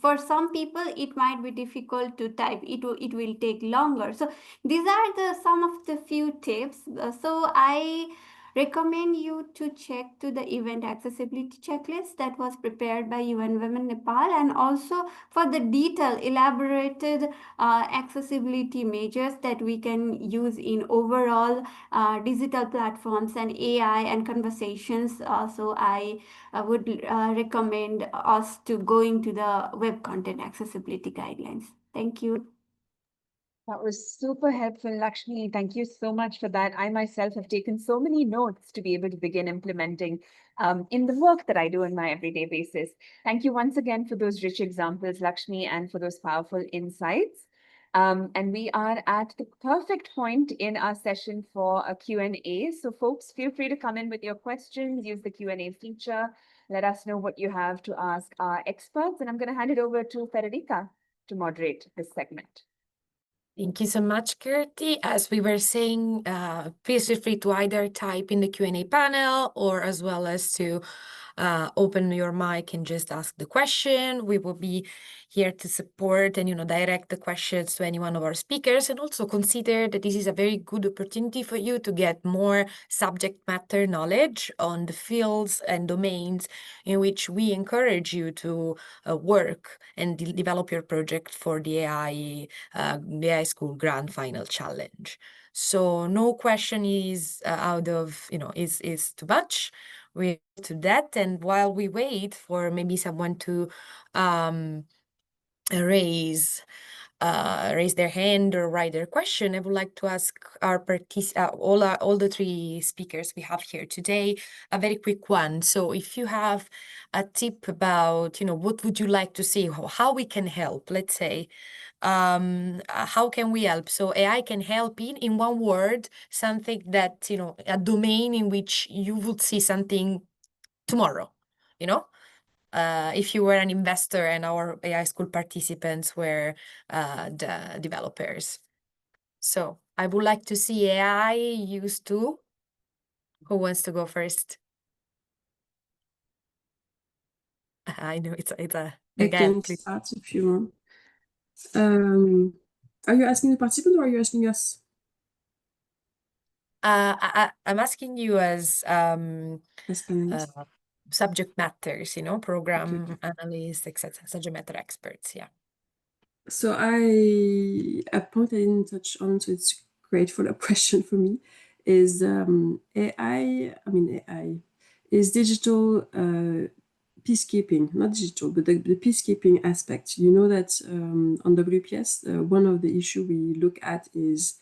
Speaker 5: for some people it might be difficult to type, it will take longer. So these are the some of the few tips. So I recommend you to check to the event accessibility checklist that was prepared by UN Women Nepal, and also for the detailed elaborated accessibility measures that we can use in overall digital platforms and AI and conversations. So I would recommend us to going to the web content accessibility guidelines. Thank you.
Speaker 2: That was super helpful, Lakshmi. Thank you so much for that. I myself have taken so many notes to be able to begin implementing in the work that I do on my everyday basis. Thank you once again for those rich examples, Lakshmi, and for those powerful insights. And we are at the perfect point in our session for a Q&A. So folks, feel free to come in with your questions, use the Q&A feature. Let us know what you have to ask our experts. And I'm going to hand it over to Federica to moderate this segment.
Speaker 1: Thank you so much, Gertie. As we were saying, please feel free to either type in the Q&A panel or as well as to open your mic and just ask the question. We will be here to support and, direct the questions to any one of our speakers, and also consider that this is a very good opportunity for you to get more subject matter knowledge on the fields and domains in which we encourage you to work and develop your project for the AI School Grand Final Challenge. So no question is out of, is too much. We to that, and while we wait for maybe someone to raise their hand or write their question, I would like to ask our all the three speakers we have here today a very quick one. So if you have a tip about, what would you like to see, how we can help, let's say, how can we help? So AI can help in one word, something that, a domain in which you would see something tomorrow, if you were an investor and our AI school participants were the developers. So I would like to see AI used to. Who wants to go first? I know it's a
Speaker 4: I can start if you want. Are you asking the participant or are you asking us?
Speaker 1: I'm asking you as
Speaker 4: panelists.
Speaker 1: Subject matters, program analysts, etc., subject matter experts. Yeah.
Speaker 4: So a point I didn't touch on, so it's great follow-up question for me, is AI is digital peacekeeping, not digital, but the peacekeeping aspect. You know that on WPS, one of the issue we look at is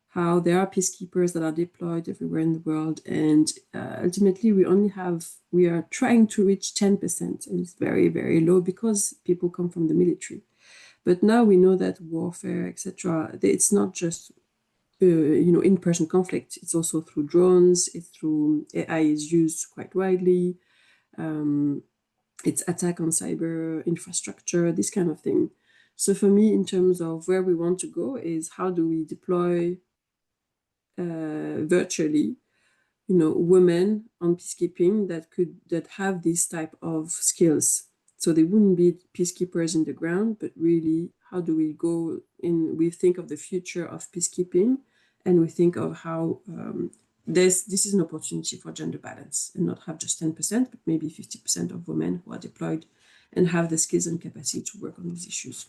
Speaker 4: how there are peacekeepers that are deployed everywhere in the world, and ultimately we are trying to reach 10%, and it's very, very low because people come from the military. But now we know that warfare, etc., it's not just in-person conflict. It's also through drones. It's through AI is used quite widely. It's attack on cyber infrastructure, this kind of thing. So for me, in terms of where we want to go, is how do we deploy virtually, women on peacekeeping that have this type of skills. So they wouldn't be peacekeepers in the ground, but really, how do we go in? We think of the future of peacekeeping, and we think of how this is an opportunity for gender balance, and not have just 10%, but maybe 50% of women who are deployed and have the skills and capacity to work on these issues.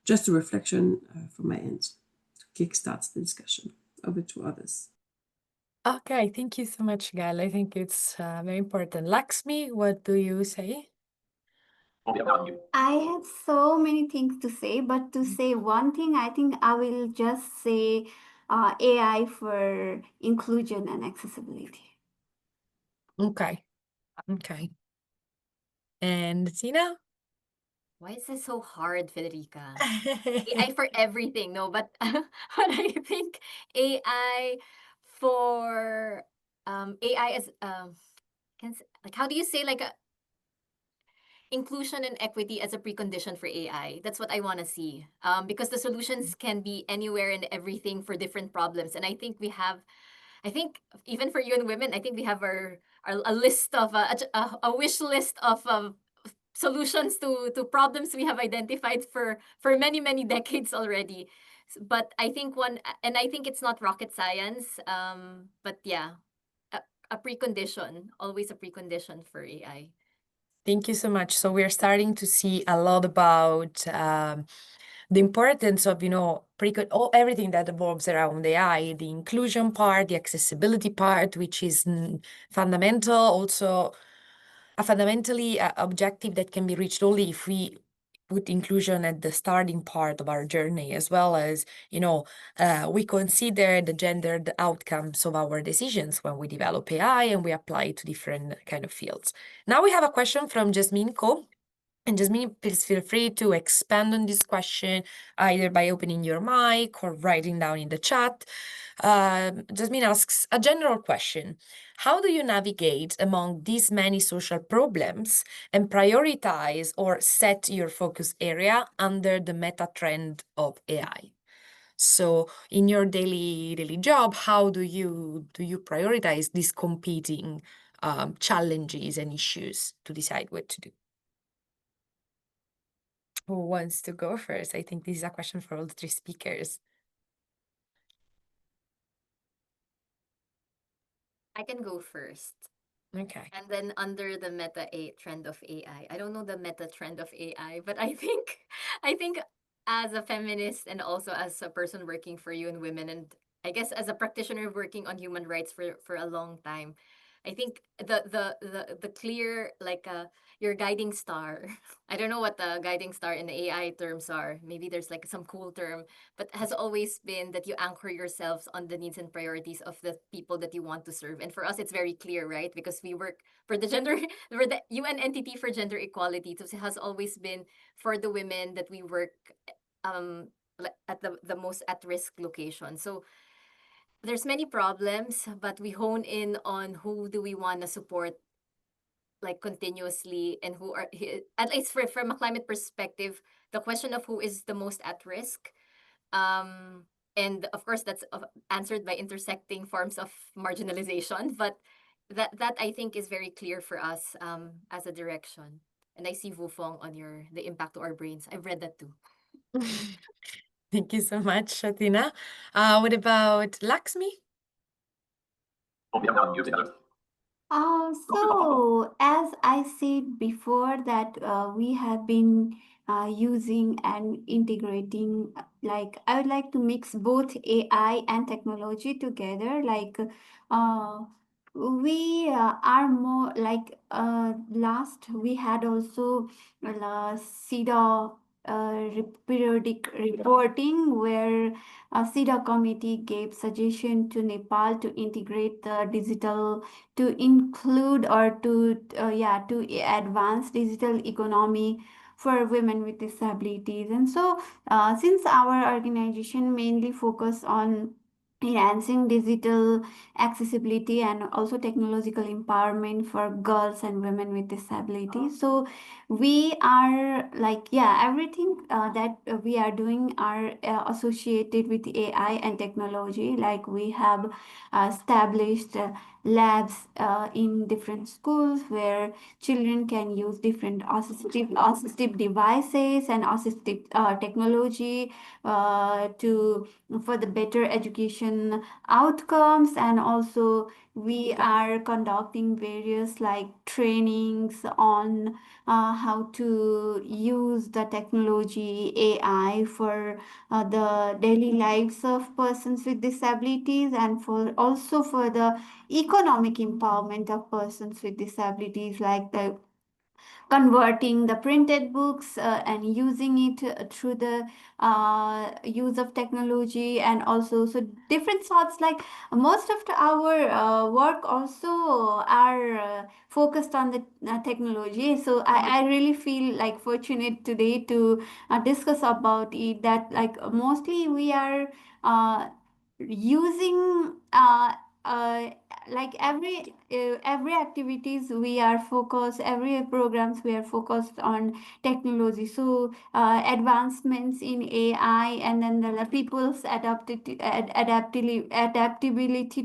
Speaker 4: Just a reflection from my end to kickstart the discussion. Over to others.
Speaker 1: Okay, thank you so much, Gaelle. I think it's very important. Lakshmi, what do you say?
Speaker 5: I have so many things to say, but to say one thing, I think I will just say AI for inclusion and accessibility.
Speaker 1: Okay. And Tina?
Speaker 3: Why is this so hard, Federica? AI for everything, no, but but I think AI for AI is like, how do you say, like, inclusion and equity as a precondition for AI? That's what I want to see. Because the solutions can be anywhere and everything for different problems, and I think even for you and women, I think we have our a list of a wish list of solutions to problems we have identified for many decades already. But I think and I think it's not rocket science. But yeah, a precondition, always a precondition for AI.
Speaker 1: Thank you so much. So we're starting to see a lot about the importance of, everything that evolves around AI, the inclusion part, the accessibility part, which is fundamental, also a fundamentally objective that can be reached only if we put inclusion at the starting part of our journey, as well as, we consider the gendered outcomes of our decisions when we develop AI and we apply it to different kind of fields. Now we have a question from Jasmine Ko. And Jasmine, please feel free to expand on this question, either by opening your mic or writing down in the chat. Jasmine asks a general question. How do you navigate among these many social problems and prioritize or set your focus area under the meta trend of AI? So in your daily job, how do you prioritize these competing challenges and issues to decide what to do? Who wants to go first? I think this is a question for all the three speakers.
Speaker 3: I can go first.
Speaker 1: Okay.
Speaker 3: And then under the trend of AI. I don't know the meta trend of AI, but I think as a feminist and also as a person working for you and women, and I guess as a practitioner working on human rights for a long time, I think the clear, like, your guiding star. I don't know what the guiding star in the AI terms are. Maybe there's like some cool term, but has always been that you anchor yourselves on the needs and priorities of the people that you want to serve. And for us, it's very clear, right? Because we work for the gender, we're the UN entity for gender equality. So it has always been for the women that we work at the most at-risk location. So there's many problems, but we hone in on who do we want to support, like, continuously, and who are, at least from a climate perspective, the question of who is the most at risk. And of course, that's answered by intersecting forms of marginalization, but that I think is very clear for us as a direction. And I see Wufong on the impact to our brains. I've read that too.
Speaker 1: Thank you so much, Athena. What about Lakshmi?
Speaker 5: So as I said before that we have been using and integrating, like I would like to mix both AI and technology together. Like uh, we are more like last we had also SIDA periodic reporting where SIDA committee gave suggestion to Nepal to integrate the digital, to include or to advance digital economy for women with disabilities. And so since our organization mainly focus on enhancing digital accessibility and also technological empowerment for girls and women with disabilities, so we are like, yeah, everything that we are doing are associated with AI and technology. Like we have established labs in different schools where children can use different assistive devices and assistive technology to for the better education outcomes. And also we are conducting various like trainings on how to use the technology AI for the daily lives of persons with disabilities, and for also for the economic empowerment of persons with disabilities. Like the converting the printed books and using it through the use of technology, and also so different sorts, like most of our work also are focused on the technology. So I really feel like fortunate today to discuss about it, that like mostly we are using like every activities we are focused, every programs we are focused on technology. So advancements in AI, and then the people's adaptability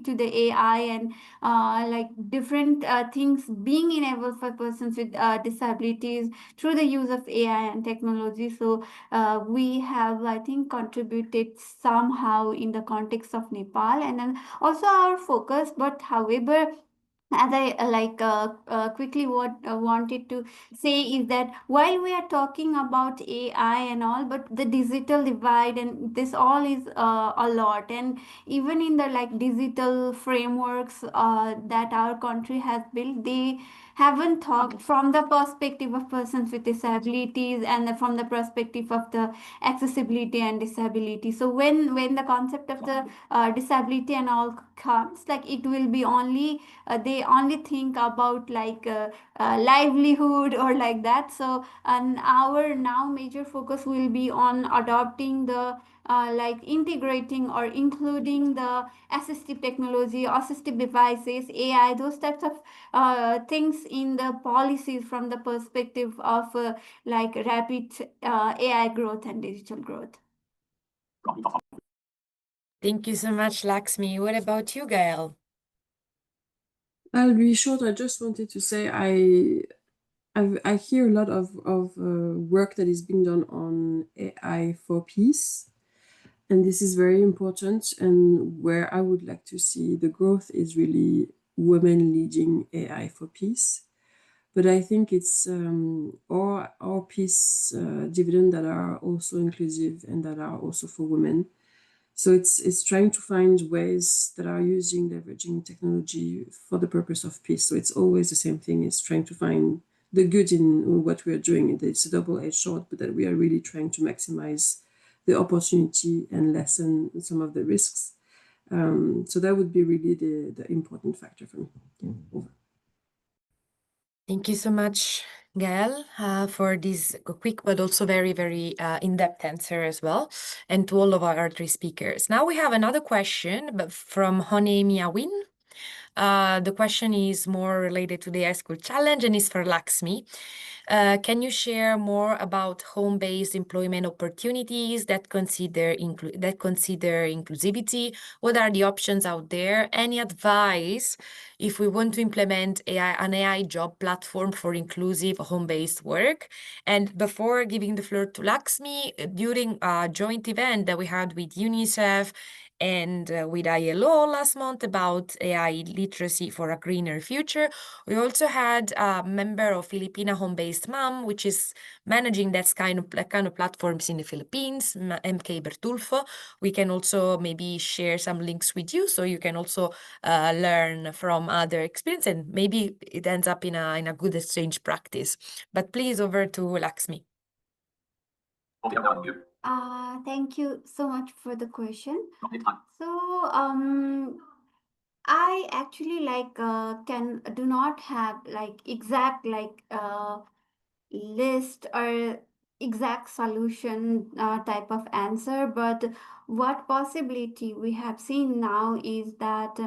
Speaker 5: to the AI, and like different things being enabled for persons with disabilities through the use of AI and technology. So we have, I think, contributed somehow in the context of Nepal, and then also our focus. But however, as I quickly what wanted to say is that while we are talking about AI and all, but the digital divide and this all is a lot. And even in the like digital frameworks that our country has built, they haven't thought from the perspective of persons with disabilities, and from the perspective of the accessibility and disability. So when the concept of the disability and all comes, like it will be only they only think about like livelihood or like that. So and our now major focus will be on adopting the like integrating or including the assistive technology, assistive devices, AI, those types of things in the policies from the perspective of like rapid AI growth and digital growth.
Speaker 1: Thank you so much, Lakshmi. What about you, Gaelle?
Speaker 4: I'll be short. I just wanted to say I hear a lot of work that is being done on AI for peace, and this is very important. And where I would like to see the growth is really women leading AI for peace. But I think it's our peace dividend that are also inclusive and that are also for women. So it's trying to find ways that are leveraging technology for the purpose of peace. So it's always the same thing. It's trying to find the good in what we are doing. It's a double-edged sword, but that we are really trying to maximize the opportunity and lessen some of the risks. So that would be really the important factor for me. Yeah, over.
Speaker 1: Thank you so much, Gaelle, for this quick but also very, very in-depth answer as well, and to all of our three speakers. Now we have another question from Hone Miawin. The question is more related to the high school challenge and is for Lakshmi. Can you share more about home-based employment opportunities that consider inclusivity? What are the options out there? Any advice if we want to implement an AI job platform for inclusive home-based work? And before giving the floor to Lakshmi, during a joint event that we had with UNICEF and with ILO last month about AI literacy for a greener future, we also had a member of Filipina Home-Based Mom, which is managing that kind of platforms in the Philippines, MK Bertulfo. We can also maybe share some links with you so you can also learn from other experience, and maybe it ends up in a good exchange practice. But please, over to Lakshmi.
Speaker 5: Thank you so much for the question. So I actually like do not have like exact like list or exact solution type of answer, but what possibility we have seen now is that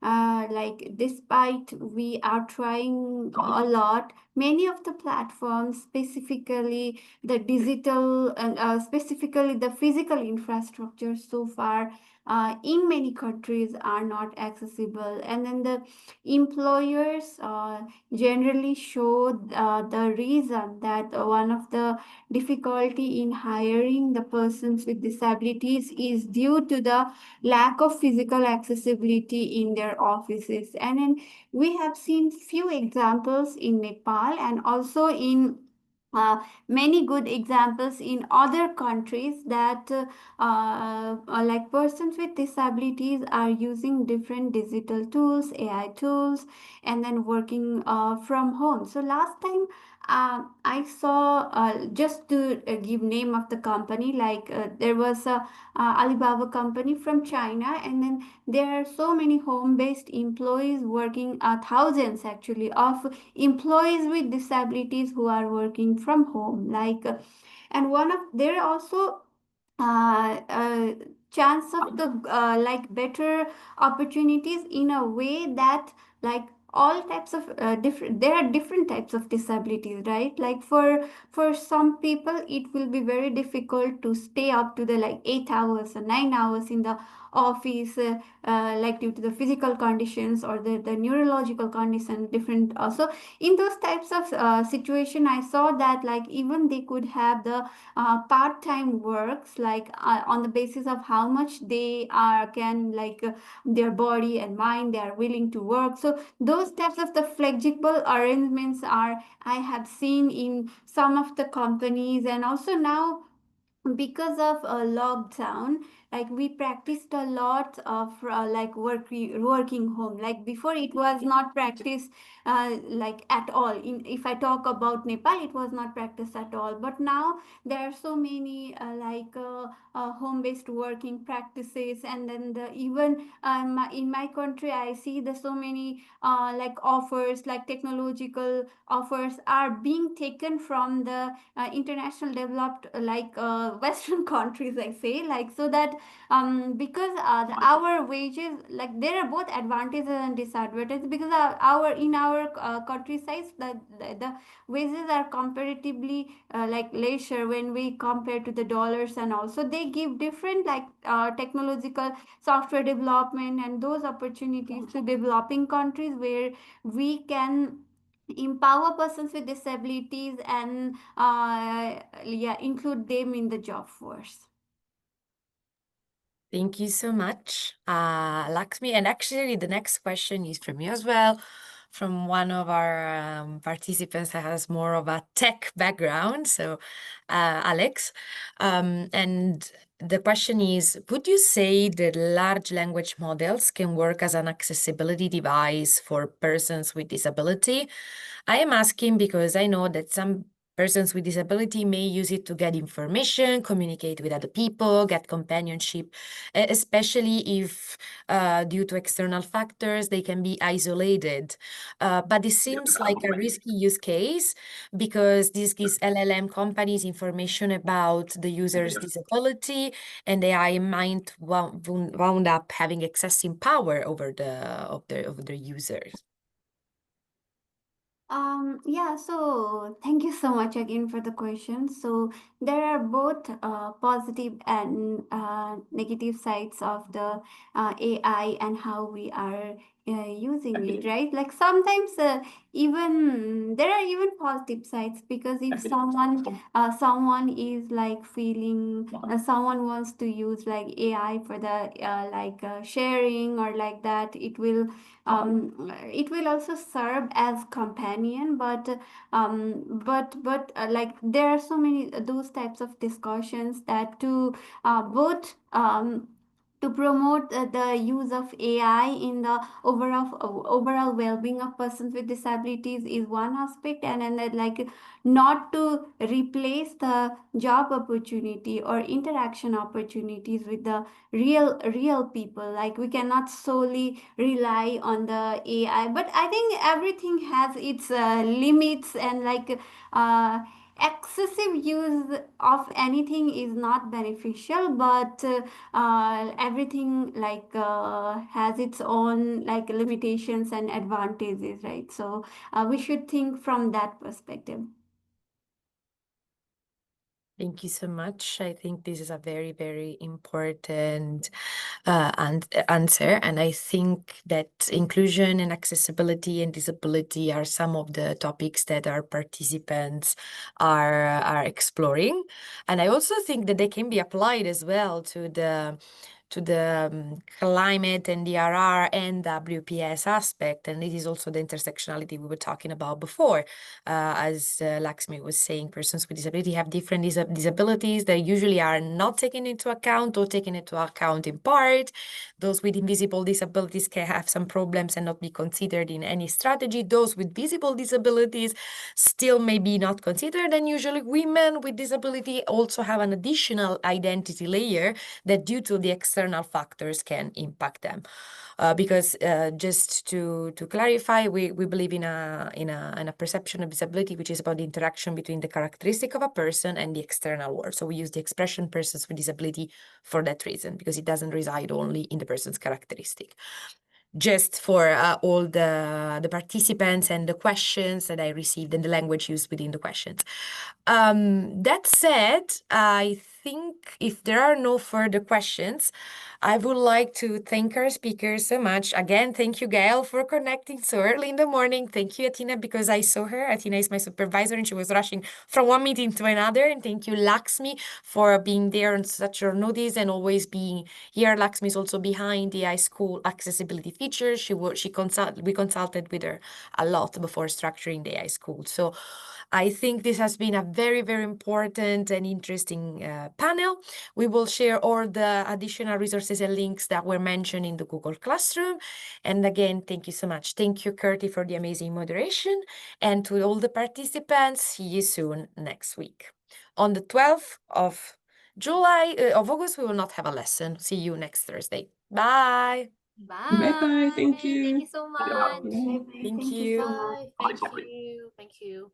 Speaker 5: like despite we are trying a lot, many of the platforms, specifically the digital and specifically the physical infrastructure so far in many countries are not accessible, and then the employers generally show the reason that one of the difficulty in hiring the persons with disabilities is due to the lack of physical accessibility in their offices. And then we have seen few examples in Nepal, and also in many good examples in other countries, that like persons with disabilities are using different digital tools, AI tools, and then working from home. So last time I saw, just to give name of the company, like there was a Alibaba company from China, and then there are so many home-based employees working, thousands actually of employees with disabilities who are working from home. Like, and one of there are also chance of the like better opportunities in a way that, like, all types of different there are different types of disabilities, right? Like for some people it will be very difficult to stay up to the like 8 hours or 9 hours in the office, like due to the physical conditions or the neurological condition different. Also in those types of situation, I saw that like even they could have the part-time works, like on the basis of how much they are can, like their body and mind, they are willing to work. So those types of the flexible arrangements are, I have seen in some of the companies. And also now, because of a lockdown, like we practiced a lot of like working home. Like before it was not practiced like at all. In, if I talk about Nepal, it was not practiced at all, but now there are so many home based working practices. And then even in my country, I see the so many like offers, like technological offers are being taken from the international developed Western countries, I say, like, so that because our wages, like there are both advantages and disadvantages, because our in our countryside the wages are comparatively like lesser when we compare to the dollars. And also they give different like technological software development and those opportunities to developing countries, where we can empower persons with disabilities and yeah, include them in the job force.
Speaker 1: Thank you so much, Lakshmi. And actually, the next question is from you as well, from one of our participants that has more of a tech background, so Alex. And the question is, would you say that large language models can work as an accessibility device for persons with disability? I am asking because I know that some persons with disability may use it to get information, communicate with other people, get companionship, especially if due to external factors, they can be isolated. But it seems like a risky use case because this gives LLM companies information about the user's disability, and AI might wound up having excessive power over the users.
Speaker 5: Yeah, so thank you so much again for the question. So there are both positive and negative sides of the AI and how we are using it, right? Like sometimes even there are even positive sides, because if someone is like feeling someone wants to use like AI for the sharing or like that, it will also serve as companion. But like there are so many those types of discussions that to both to promote the use of AI in the overall well-being of persons with disabilities is one aspect, and then like not to replace the job opportunity or interaction opportunities with the real people. Like we cannot solely rely on the AI, but I think everything has its limits, and like excessive use of anything is not beneficial. But everything has its own like limitations and advantages, right? So we should think from that perspective.
Speaker 1: Thank you so much. I think this is a very, very important answer. And I think that inclusion and accessibility and disability are some of the topics that our participants are exploring. And I also think that they can be applied as well to the climate and DRR and WPS aspect, and it is also the intersectionality we were talking about before. As Lakshmi was saying, persons with disability have different disabilities that usually are not taken into account or taken into account in part. Those with invisible disabilities can have some problems and not be considered in any strategy. Those with visible disabilities still may be not considered, and usually women with disability also have an additional identity layer that due to the external factors can impact them. Because just to clarify, we believe in a perception of disability, which is about the interaction between the characteristic of a person and the external world. So we use the expression persons with disability for that reason, because it doesn't reside only in the person's characteristic. Just for all the participants and the questions that I received and the language used within the questions. That said, I think if there are no further questions, I would like to thank our speakers so much. Again, thank you, Gaelle, for connecting so early in the morning. Thank you, Athena, because I saw her. Athena is my supervisor and she was rushing from one meeting to another. And thank you, Lakshmi, for being there on such short notice and always being here. Lakshmi is also behind the iSchool accessibility features. We consulted with her a lot before structuring the iSchool. So I think this has been a very, very important and interesting panel. We will share all the additional resources and links that were mentioned in the Google Classroom. And again, thank you so much. Thank you, Curti, for the amazing moderation. And to all the participants, see you soon next week. On the 12th of August, we will not have a lesson. See you next Thursday. Bye.
Speaker 3: Bye.
Speaker 4: Bye-bye. Thank you.
Speaker 3: Thank you so much.
Speaker 5: Bye-bye.
Speaker 1: Thank
Speaker 5: Thank you
Speaker 1: you.
Speaker 5: so much.
Speaker 3: Bye. Thank you. Thank you.